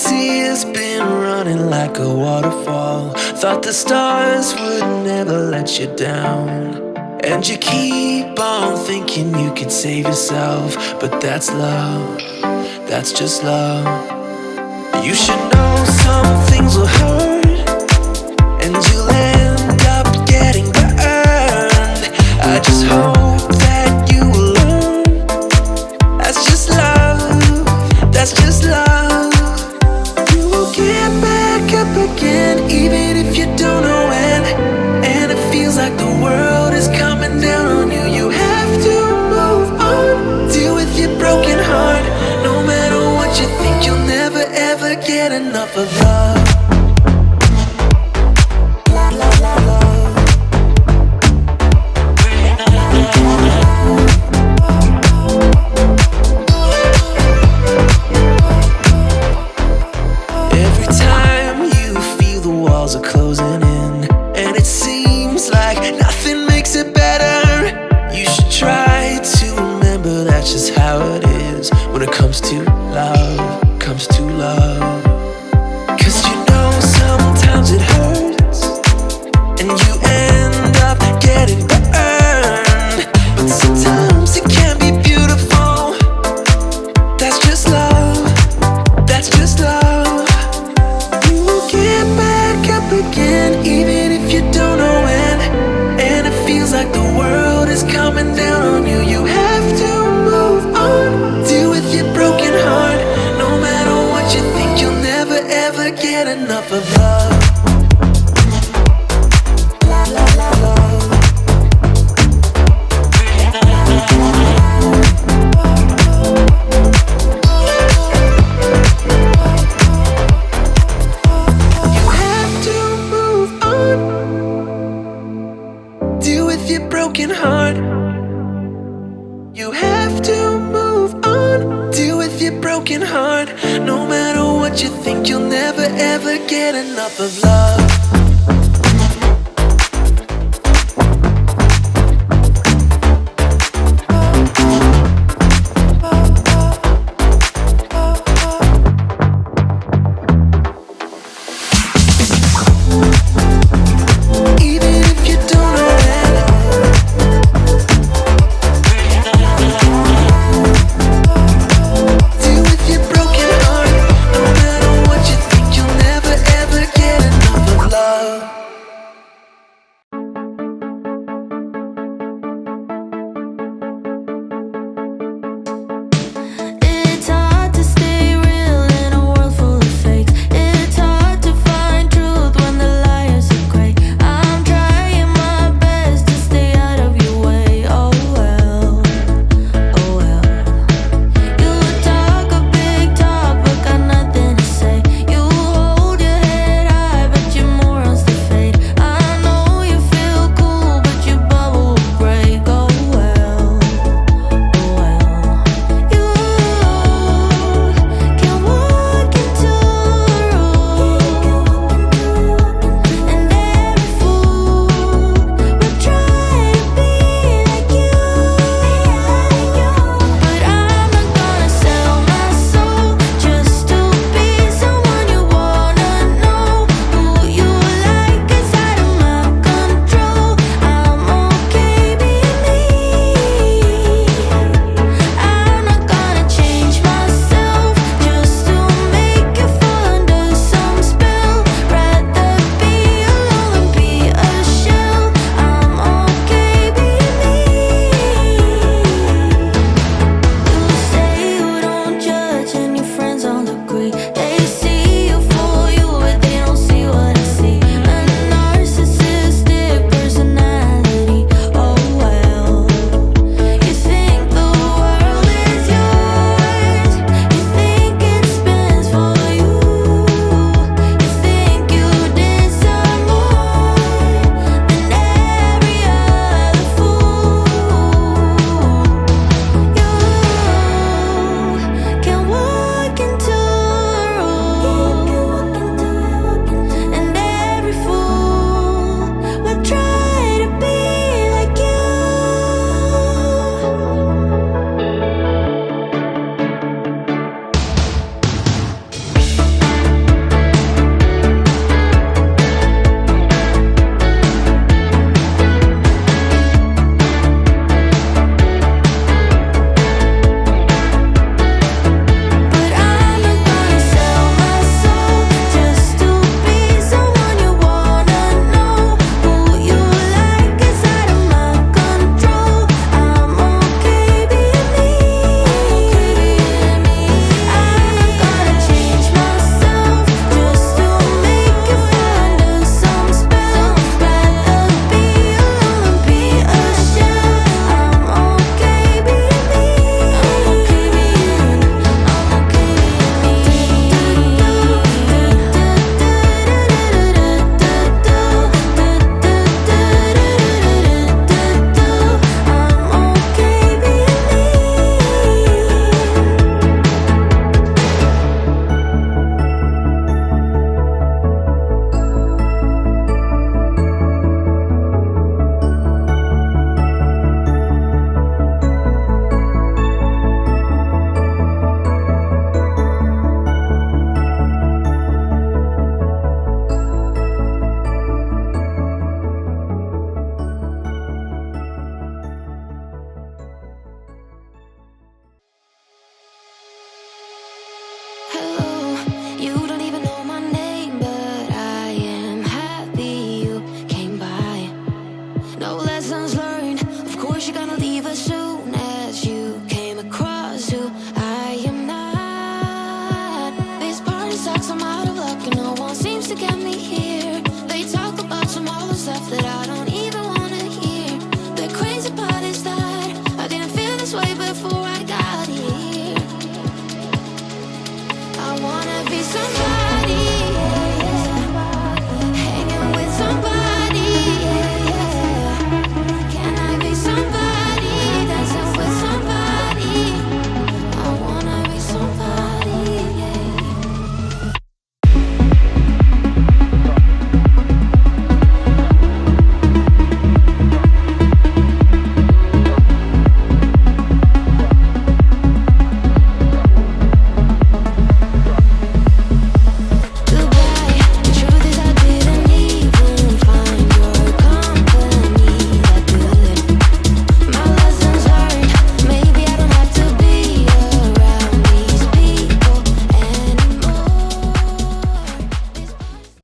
tears been running like a waterfall. Thought the stars would never let you down. And you keep on thinking you could save yourself, but that's love, that's just love. You should know some things will hurt, and you'll end up getting burned. I just hope that you will learn. That's just love, that's just love. You will get back up again, even if you don't know when. And it feels like the world is coming down on you. You have to move on, deal with your broken heart. No matter what you think, you'll never ever get enough of love. Every time you feel the walls are closing in, and it seems like nothing makes it better, you should try to remember that's just how it is when it comes to love, comes to love. Cause you know sometimes it hurts, and you end up getting burned. But sometimes it can be beautiful. That's just love, that's just love. You will get back up again, even if you don't know when. And it feels like the world is coming down on you. You have to move on, deal with your broken heart. No matter what you think, you'll never ever get enough of love. You have to move on, deal with your broken heart. You have to move on, deal with your broken heart. No matter what you think, you'll never ever get enough of love.